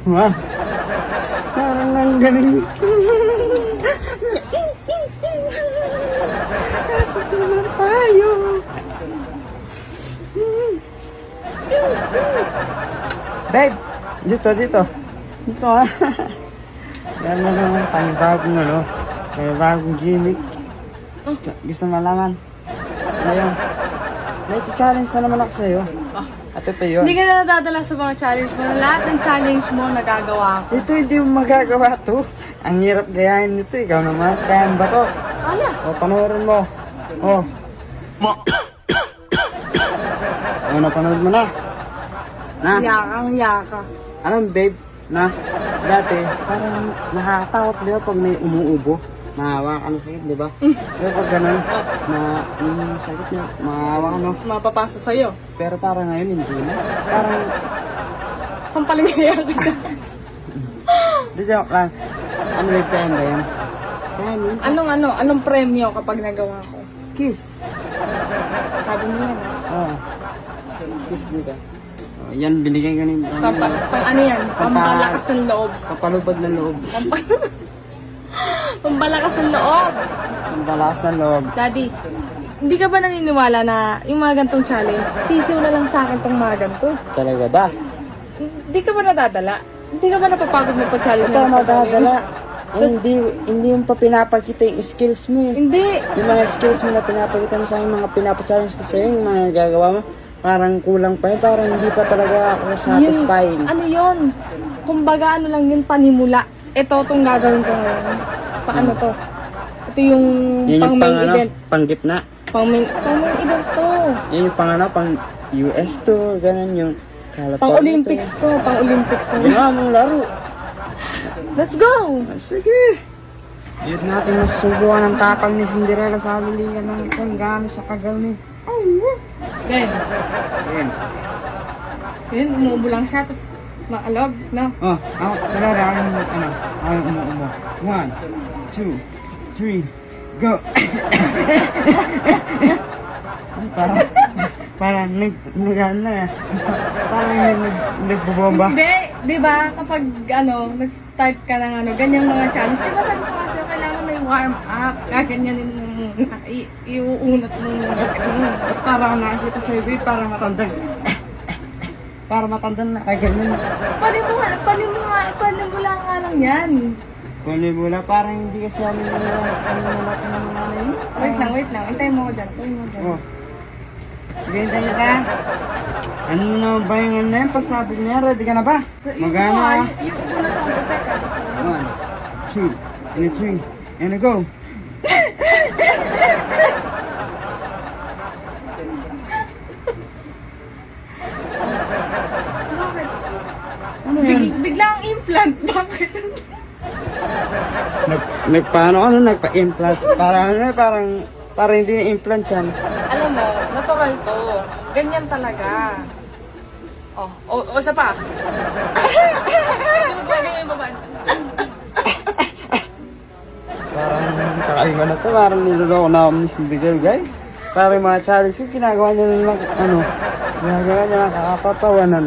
Ha? Parang ang galing. Ito na tayo. Babe, dito. Dito ha. Yan mo naman, panibagong ano, panibagong gimmick. Gusto malaman. Ngayon, may challenge na naman ako sa'yo. At ito yun. Hindi ka na nadadala sa mga challenge mo. Lahat ng challenge mo, nagagawa ko. Ito hindi mo magagawa to. Ang hirap gayahin nito, ikaw naman. Kaya ba to? Kaya. O, panoorin mo. O. O, napanood mo na. Na? Yakang-yaka. Anong babe? Na? Dati, parang nakakatakot di ba pag may umuubo? Mahawa ka na sakit, di ba? Pero pag ganun, sakit niya, mahawa ka no? Mapapasa sa'yo. Pero parang ngayon, hindi na. Parang, Sampaling kaya kita. di joke lang. Ano yung time ba yan? Yan, yun. Anong premyo kapag nagawa ko? Kiss. Sabi mo yan, ha? Oo. Kiss dito. Oh, yan, binigay ko ni... Pang ano yan? Pampalakas ng loob. Papalubad ng loob. Pampalakas ng loob. Pampalakas ng loob. Daddy, hindi ka ba naniniwala na yung mga gantong challenge, sisiw na lang sa akin tong mga ganito? Talaga ba? Hindi ka ba nadadala? Hindi ka ba napapagod mo pa challenge? Ito, madadala. Hindi yung pa pinapakita yung skills mo eh. Hindi. Yung mga skills mo na pinapakita mo sa akin, mga pinapa-challenge ko sa'yo, yung mga gagawa mo, parang kulang pa yun, parang hindi pa talaga ako satisfying. Ano yun? Kumbaga ano lang yun, panimula. Ito itong gagawin ko ngayon. Paano to? Ito yung Yun pang yung main pang ano, event. pang gitna. Pang main event to. Yun yung pang ano, pang US to, ganun yung California Pang Olympics to. Pang Olympics to. Ginawa mong laro. Let's go! Sige. Yun natin masusubukan ng tapang ni Cinderella sa aliligan ng kung gaano siya kagaling. Yan. Yan. Yun, umuubo lang siya, tapos maalog, no? Oh, ako, kalala, ako yung umuumo. 1, 2, 3, go! Parang nag-ano eh. Parang nagbubomba. Hindi, di ba, kapag nag-start ka ng ganyang mga challenge, di ba sabi ko kasi kailangan may warm up, kaganyanin mo muna, iuunat mo muna. Parang ako nakikita sa ibig, parang matandang. Para matandang na kaganyan. Panimula nga lang yan. Panimula, parang hindi kasi namin natin ng mga yun. Wait lang, intay mo ko dyan. Oh. Sige, hintayin ka. Ano na ba yung ano yan? Pagsabi niya, ready ka na ba? Magana ka? Yung una sa teka. 1, 2, and a 3, and a go. Bakit? Ano yan? Biglang implant, bakit? Nagpa-implant. Parang hindi na implant yan. Alam mo, natural to. Ganyan talaga. O isa pa. Ganyan ba? Parang kakaiba na to. Parang niloloko na ako ni Cindy Girl, guys. Parang mga challenge yung ginagawa niya lang, ginagawa niya lang kakapatawanan.